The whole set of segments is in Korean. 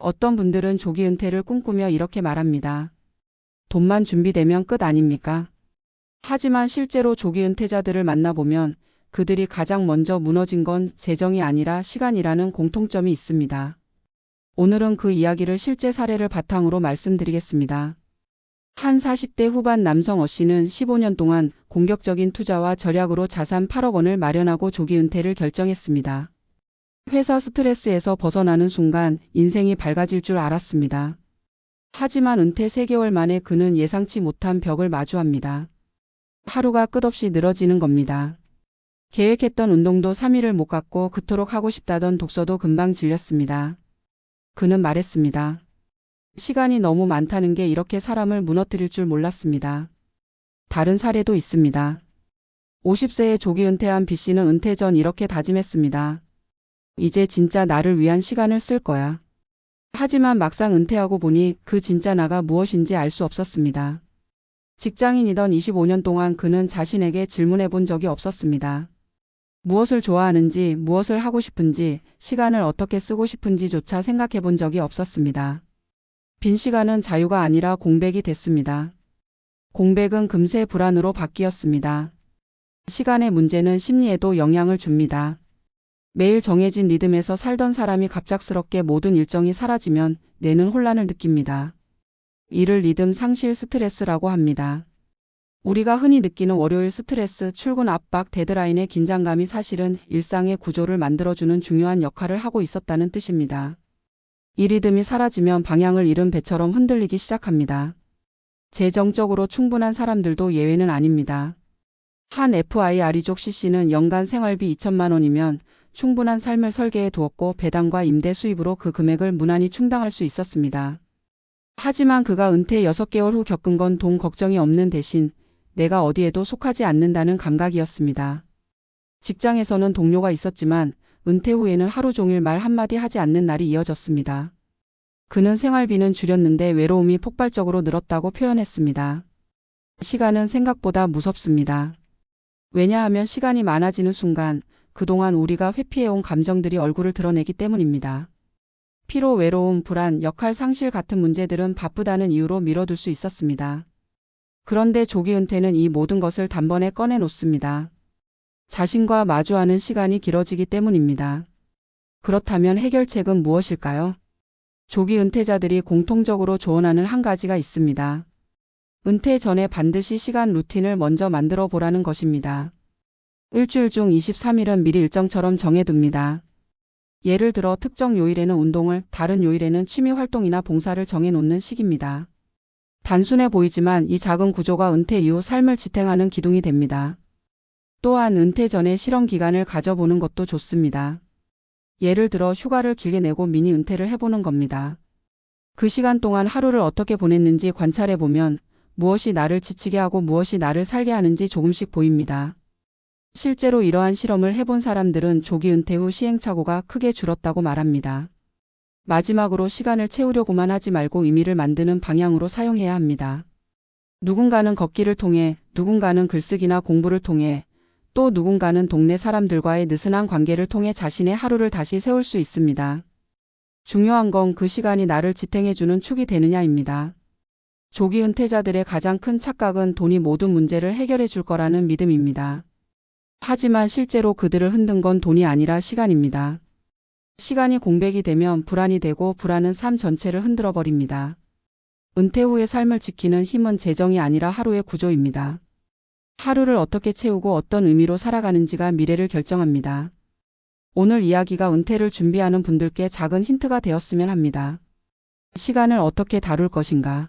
어떤 분들은 조기 은퇴를 꿈꾸며 이렇게 말합니다. 돈만 준비되면 끝 아닙니까? 하지만 실제로 조기 은퇴자들을 만나보면 그들이 가장 먼저 무너진 건 재정이 아니라 시간이라는 공통점이 있습니다. 오늘은 그 이야기를 실제 사례를 바탕으로 말씀드리겠습니다. 한 40대 후반 남성 어 씨는 15년 동안 공격적인 투자와 절약으로 자산 8억 원을 마련하고 조기 은퇴를 결정했습니다. 회사 스트레스에서 벗어나는 순간 인생이 밝아질 줄 알았습니다. 하지만 은퇴 3개월 만에 그는 예상치 못한 벽을 마주합니다. 하루가 끝없이 늘어지는 겁니다. 계획했던 운동도 3일을 못 갔고 그토록 하고 싶다던 독서도 금방 질렸습니다. 그는 말했습니다. 시간이 너무 많다는 게 이렇게 사람을 무너뜨릴 줄 몰랐습니다. 다른 사례도 있습니다. 50세에 조기 은퇴한 B 씨는 은퇴 전 이렇게 다짐했습니다. 이제 진짜 나를 위한 시간을 쓸 거야. 하지만 막상 은퇴하고 보니 그 진짜 나가 무엇인지 알 수 없었습니다. 직장인이던 25년 동안 그는 자신에게 질문해 본 적이 없었습니다. 무엇을 좋아하는지, 무엇을 하고 싶은지, 시간을 어떻게 쓰고 싶은지조차 생각해 본 적이 없었습니다. 빈 시간은 자유가 아니라 공백이 됐습니다. 공백은 금세 불안으로 바뀌었습니다. 시간의 문제는 심리에도 영향을 줍니다. 매일 정해진 리듬에서 살던 사람이 갑작스럽게 모든 일정이 사라지면 뇌는 혼란을 느낍니다. 이를 리듬 상실 스트레스라고 합니다. 우리가 흔히 느끼는 월요일 스트레스, 출근 압박, 데드라인의 긴장감이 사실은 일상의 구조를 만들어주는 중요한 역할을 하고 있었다는 뜻입니다. 이 리듬이 사라지면 방향을 잃은 배처럼 흔들리기 시작합니다. 재정적으로 충분한 사람들도 예외는 아닙니다. 한 FIR이족 C씨는 연간 생활비 2천만 원이면 충분한 삶을 설계해 두었고 배당과 임대 수입으로 그 금액을 무난히 충당할 수 있었습니다. 하지만 그가 은퇴 6개월 후 겪은 건 돈 걱정이 없는 대신 내가 어디에도 속하지 않는다는 감각이었습니다. 직장에서는 동료가 있었지만 은퇴 후에는 하루 종일 말 한마디 하지 않는 날이 이어졌습니다. 그는 생활비는 줄였는데 외로움이 폭발적으로 늘었다고 표현했습니다. 시간은 생각보다 무섭습니다. 왜냐하면 시간이 많아지는 순간 그동안 우리가 회피해온 감정들이 얼굴을 드러내기 때문입니다. 피로, 외로움, 불안, 역할 상실 같은 문제들은 바쁘다는 이유로 미뤄둘 수 있었습니다. 그런데 조기 은퇴는 이 모든 것을 단번에 꺼내놓습니다. 자신과 마주하는 시간이 길어지기 때문입니다. 그렇다면 해결책은 무엇일까요? 조기 은퇴자들이 공통적으로 조언하는 한 가지가 있습니다. 은퇴 전에 반드시 시간 루틴을 먼저 만들어 보라는 것입니다. 일주일 중 23일은 미리 일정처럼 정해둡니다. 예를 들어 특정 요일에는 운동을, 다른 요일에는 취미 활동이나 봉사를 정해놓는 식입니다. 단순해 보이지만 이 작은 구조가 은퇴 이후 삶을 지탱하는 기둥이 됩니다. 또한 은퇴 전에 실험 기간을 가져보는 것도 좋습니다. 예를 들어 휴가를 길게 내고 미니 은퇴를 해보는 겁니다. 그 시간 동안 하루를 어떻게 보냈는지 관찰해보면 무엇이 나를 지치게 하고 무엇이 나를 살게 하는지 조금씩 보입니다. 실제로 이러한 실험을 해본 사람들은 조기 은퇴 후 시행착오가 크게 줄었다고 말합니다. 마지막으로 시간을 채우려고만 하지 말고 의미를 만드는 방향으로 사용해야 합니다. 누군가는 걷기를 통해, 누군가는 글쓰기나 공부를 통해, 또 누군가는 동네 사람들과의 느슨한 관계를 통해 자신의 하루를 다시 세울 수 있습니다. 중요한 건 그 시간이 나를 지탱해주는 축이 되느냐입니다. 조기 은퇴자들의 가장 큰 착각은 돈이 모든 문제를 해결해 줄 거라는 믿음입니다. 하지만 실제로 그들을 흔든 건 돈이 아니라 시간입니다. 시간이 공백이 되면 불안이 되고 불안은 삶 전체를 흔들어 버립니다. 은퇴 후의 삶을 지키는 힘은 재정이 아니라 하루의 구조입니다. 하루를 어떻게 채우고 어떤 의미로 살아가는지가 미래를 결정합니다. 오늘 이야기가 은퇴를 준비하는 분들께 작은 힌트가 되었으면 합니다. 시간을 어떻게 다룰 것인가?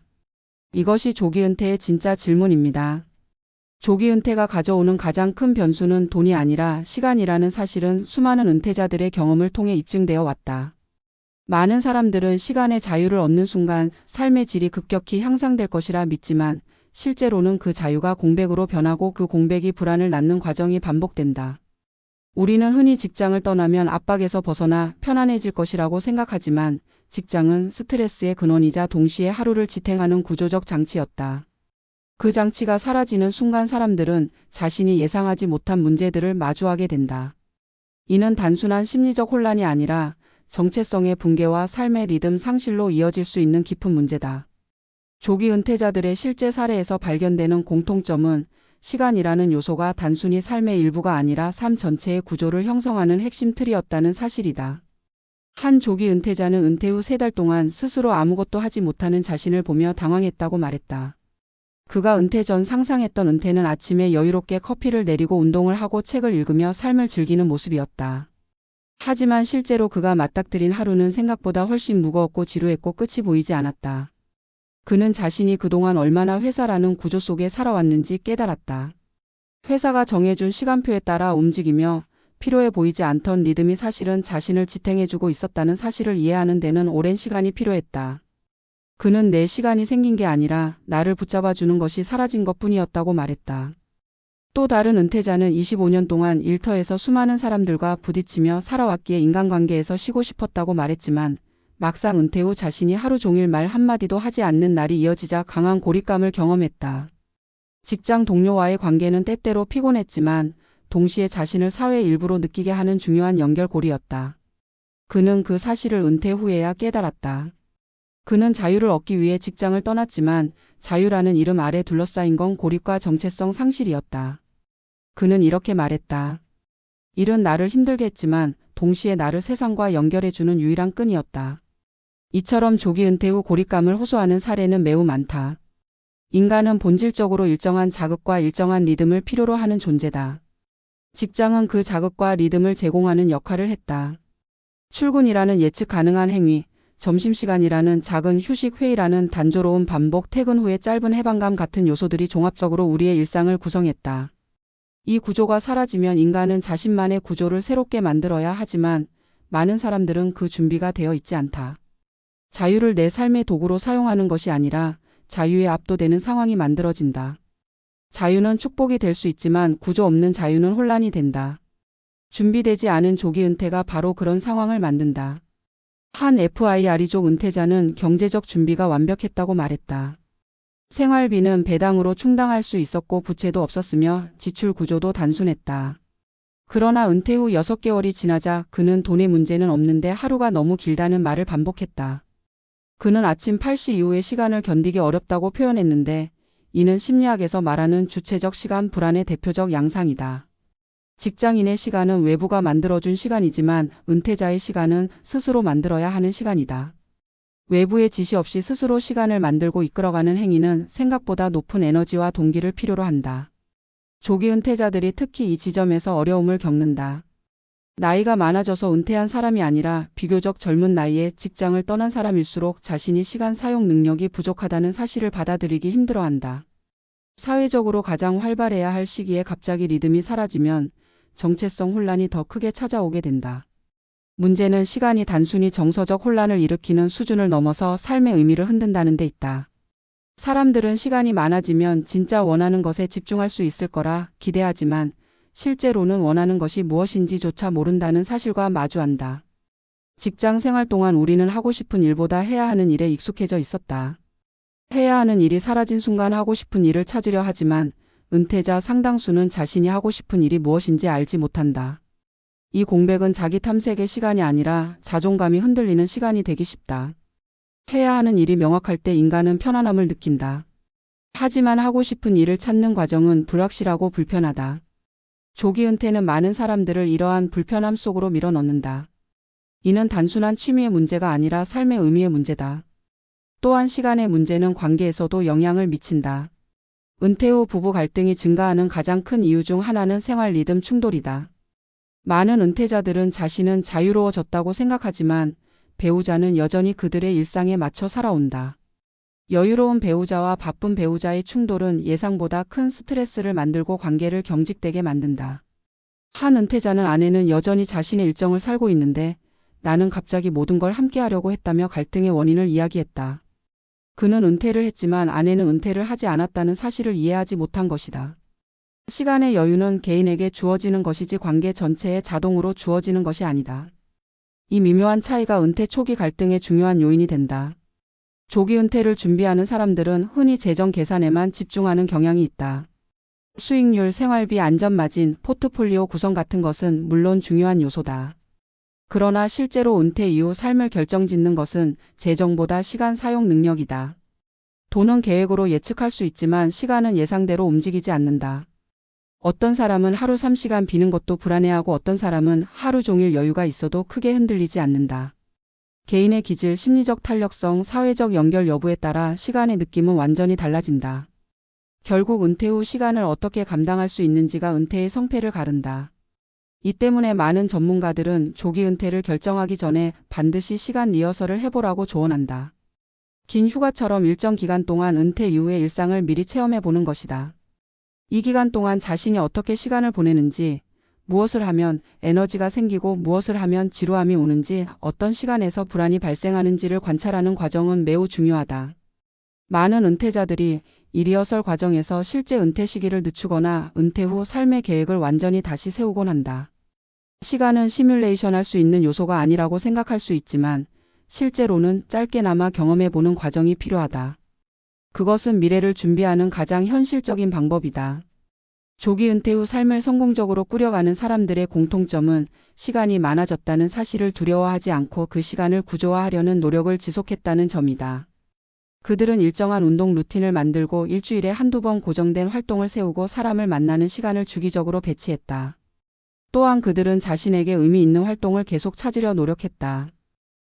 이것이 조기 은퇴의 진짜 질문입니다. 조기 은퇴가 가져오는 가장 큰 변수는 돈이 아니라 시간이라는 사실은 수많은 은퇴자들의 경험을 통해 입증되어 왔다. 많은 사람들은 시간의 자유를 얻는 순간 삶의 질이 급격히 향상될 것이라 믿지만 실제로는 그 자유가 공백으로 변하고 그 공백이 불안을 낳는 과정이 반복된다. 우리는 흔히 직장을 떠나면 압박에서 벗어나 편안해질 것이라고 생각하지만 직장은 스트레스의 근원이자 동시에 하루를 지탱하는 구조적 장치였다. 그 장치가 사라지는 순간 사람들은 자신이 예상하지 못한 문제들을 마주하게 된다. 이는 단순한 심리적 혼란이 아니라 정체성의 붕괴와 삶의 리듬 상실로 이어질 수 있는 깊은 문제다. 조기 은퇴자들의 실제 사례에서 발견되는 공통점은 시간이라는 요소가 단순히 삶의 일부가 아니라 삶 전체의 구조를 형성하는 핵심 틀이었다는 사실이다. 한 조기 은퇴자는 은퇴 후 3달 동안 스스로 아무것도 하지 못하는 자신을 보며 당황했다고 말했다. 그가 은퇴 전 상상했던 은퇴는 아침에 여유롭게 커피를 내리고 운동을 하고 책을 읽으며 삶을 즐기는 모습이었다. 하지만 실제로 그가 맞닥뜨린 하루는 생각보다 훨씬 무거웠고 지루했고 끝이 보이지 않았다. 그는 자신이 그동안 얼마나 회사라는 구조 속에 살아왔는지 깨달았다. 회사가 정해준 시간표에 따라 움직이며 필요해 보이지 않던 리듬이 사실은 자신을 지탱해주고 있었다는 사실을 이해하는 데는 오랜 시간이 필요했다. 그는 내 시간이 생긴 게 아니라 나를 붙잡아주는 것이 사라진 것뿐이었다고 말했다. 또 다른 은퇴자는 25년 동안 일터에서 수많은 사람들과 부딪히며 살아왔기에 인간관계에서 쉬고 싶었다고 말했지만 막상 은퇴 후 자신이 하루 종일 말 한마디도 하지 않는 날이 이어지자 강한 고립감을 경험했다. 직장 동료와의 관계는 때때로 피곤했지만 동시에 자신을 사회의 일부로 느끼게 하는 중요한 연결고리였다. 그는 그 사실을 은퇴 후에야 깨달았다. 그는 자유를 얻기 위해 직장을 떠났지만 자유라는 이름 아래 둘러싸인 건 고립과 정체성 상실이었다. 그는 이렇게 말했다. 일은 나를 힘들게 했지만 동시에 나를 세상과 연결해주는 유일한 끈이었다. 이처럼 조기 은퇴 후 고립감을 호소하는 사례는 매우 많다. 인간은 본질적으로 일정한 자극과 일정한 리듬을 필요로 하는 존재다. 직장은 그 자극과 리듬을 제공하는 역할을 했다. 출근이라는 예측 가능한 행위, 점심시간이라는 작은 휴식, 회의라는 단조로운 반복, 퇴근 후의 짧은 해방감 같은 요소들이 종합적으로 우리의 일상을 구성했다. 이 구조가 사라지면 인간은 자신만의 구조를 새롭게 만들어야 하지만 많은 사람들은 그 준비가 되어 있지 않다. 자유를 내 삶의 도구로 사용하는 것이 아니라 자유에 압도되는 상황이 만들어진다. 자유는 축복이 될 수 있지만 구조 없는 자유는 혼란이 된다. 준비되지 않은 조기 은퇴가 바로 그런 상황을 만든다. 한 FIRE족 은퇴자는 경제적 준비가 완벽했다고 말했다. 생활비는 배당으로 충당할 수 있었고 부채도 없었으며 지출 구조도 단순했다. 그러나 은퇴 후 6개월이 지나자 그는 돈의 문제는 없는데 하루가 너무 길다는 말을 반복했다. 그는 아침 8시 이후의 시간을 견디기 어렵다고 표현했는데 이는 심리학에서 말하는 주체적 시간 불안의 대표적 양상이다. 직장인의 시간은 외부가 만들어준 시간이지만 은퇴자의 시간은 스스로 만들어야 하는 시간이다. 외부의 지시 없이 스스로 시간을 만들고 이끌어가는 행위는 생각보다 높은 에너지와 동기를 필요로 한다. 조기 은퇴자들이 특히 이 지점에서 어려움을 겪는다. 나이가 많아져서 은퇴한 사람이 아니라 비교적 젊은 나이에 직장을 떠난 사람일수록 자신이 시간 사용 능력이 부족하다는 사실을 받아들이기 힘들어한다. 사회적으로 가장 활발해야 할 시기에 갑자기 리듬이 사라지면 정체성 혼란이 더 크게 찾아오게 된다. 문제는 시간이 단순히 정서적 혼란을 일으키는 수준을 넘어서 삶의 의미를 흔든다는 데 있다. 사람들은 시간이 많아지면 진짜 원하는 것에 집중할 수 있을 거라 기대하지만 실제로는 원하는 것이 무엇인지조차 모른다는 사실과 마주한다. 직장 생활 동안 우리는 하고 싶은 일보다 해야 하는 일에 익숙해져 있었다. 해야 하는 일이 사라진 순간 하고 싶은 일을 찾으려 하지만 은퇴자 상당수는 자신이 하고 싶은 일이 무엇인지 알지 못한다. 이 공백은 자기 탐색의 시간이 아니라 자존감이 흔들리는 시간이 되기 쉽다. 해야 하는 일이 명확할 때 인간은 편안함을 느낀다. 하지만 하고 싶은 일을 찾는 과정은 불확실하고 불편하다. 조기 은퇴는 많은 사람들을 이러한 불편함 속으로 밀어넣는다. 이는 단순한 취미의 문제가 아니라 삶의 의미의 문제다. 또한 시간의 문제는 관계에서도 영향을 미친다. 은퇴 후 부부 갈등이 증가하는 가장 큰 이유 중 하나는 생활 리듬 충돌이다. 많은 은퇴자들은 자신은 자유로워졌다고 생각하지만 배우자는 여전히 그들의 일상에 맞춰 살아온다. 여유로운 배우자와 바쁜 배우자의 충돌은 예상보다 큰 스트레스를 만들고 관계를 경직되게 만든다. 한 은퇴자는 아내는 여전히 자신의 일정을 살고 있는데 나는 갑자기 모든 걸 함께하려고 했다며 갈등의 원인을 이야기했다. 그는 은퇴를 했지만 아내는 은퇴를 하지 않았다는 사실을 이해하지 못한 것이다. 시간의 여유는 개인에게 주어지는 것이지 관계 전체에 자동으로 주어지는 것이 아니다. 이 미묘한 차이가 은퇴 초기 갈등의 중요한 요인이 된다. 조기 은퇴를 준비하는 사람들은 흔히 재정 계산에만 집중하는 경향이 있다. 수익률, 생활비, 안전마진, 포트폴리오 구성 같은 것은 물론 중요한 요소다. 그러나 실제로 은퇴 이후 삶을 결정짓는 것은 재정보다 시간 사용 능력이다. 돈은 계획으로 예측할 수 있지만 시간은 예상대로 움직이지 않는다. 어떤 사람은 하루 3시간 비는 것도 불안해하고 어떤 사람은 하루 종일 여유가 있어도 크게 흔들리지 않는다. 개인의 기질, 심리적 탄력성, 사회적 연결 여부에 따라 시간의 느낌은 완전히 달라진다. 결국 은퇴 후 시간을 어떻게 감당할 수 있는지가 은퇴의 성패를 가른다. 이 때문에 많은 전문가들은 조기 은퇴를 결정하기 전에 반드시 시간 리허설을 해보라고 조언한다. 긴 휴가처럼 일정 기간 동안 은퇴 이후의 일상을 미리 체험해 보는 것이다. 이 기간 동안 자신이 어떻게 시간을 보내는지, 무엇을 하면 에너지가 생기고 무엇을 하면 지루함이 오는지, 어떤 시간에서 불안이 발생하는지를 관찰하는 과정은 매우 중요하다. 많은 은퇴자들이 이 리허설 과정에서 실제 은퇴 시기를 늦추거나 은퇴 후 삶의 계획을 완전히 다시 세우곤 한다. 시간은 시뮬레이션 할 수 있는 요소가 아니라고 생각할 수 있지만 실제로는 짧게나마 경험해보는 과정이 필요하다. 그것은 미래를 준비하는 가장 현실적인 방법이다. 조기 은퇴 후 삶을 성공적으로 꾸려가는 사람들의 공통점은 시간이 많아졌다는 사실을 두려워하지 않고 그 시간을 구조화하려는 노력을 지속했다는 점이다. 그들은 일정한 운동 루틴을 만들고 일주일에 한두 번 고정된 활동을 세우고 사람을 만나는 시간을 주기적으로 배치했다. 또한 그들은 자신에게 의미 있는 활동을 계속 찾으려 노력했다.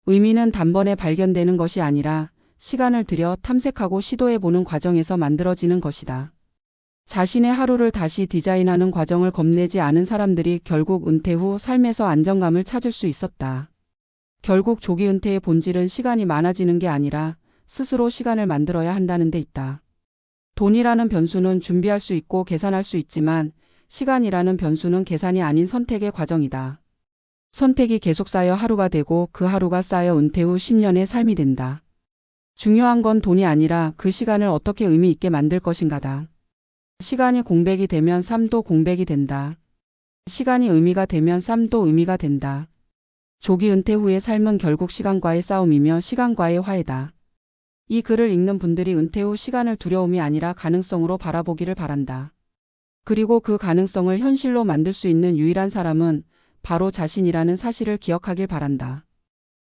의미는 단번에 발견되는 것이 아니라 시간을 들여 탐색하고 시도해보는 과정에서 만들어지는 것이다. 자신의 하루를 다시 디자인하는 과정을 겁내지 않은 사람들이 결국 은퇴 후 삶에서 안정감을 찾을 수 있었다. 결국 조기 은퇴의 본질은 시간이 많아지는 게 아니라 스스로 시간을 만들어야 한다는 데 있다. 돈이라는 변수는 준비할 수 있고 계산할 수 있지만 시간이라는 변수는 계산이 아닌 선택의 과정이다. 선택이 계속 쌓여 하루가 되고 그 하루가 쌓여 은퇴 후 10년의 삶이 된다. 중요한 건 돈이 아니라 그 시간을 어떻게 의미 있게 만들 것인가다. 시간이 공백이 되면 삶도 공백이 된다. 시간이 의미가 되면 삶도 의미가 된다. 조기 은퇴 후의 삶은 결국 시간과의 싸움이며 시간과의 화해다. 이 글을 읽는 분들이 은퇴 후 시간을 두려움이 아니라 가능성으로 바라보기를 바란다. 그리고 그 가능성을 현실로 만들 수 있는 유일한 사람은 바로 자신이라는 사실을 기억하길 바란다.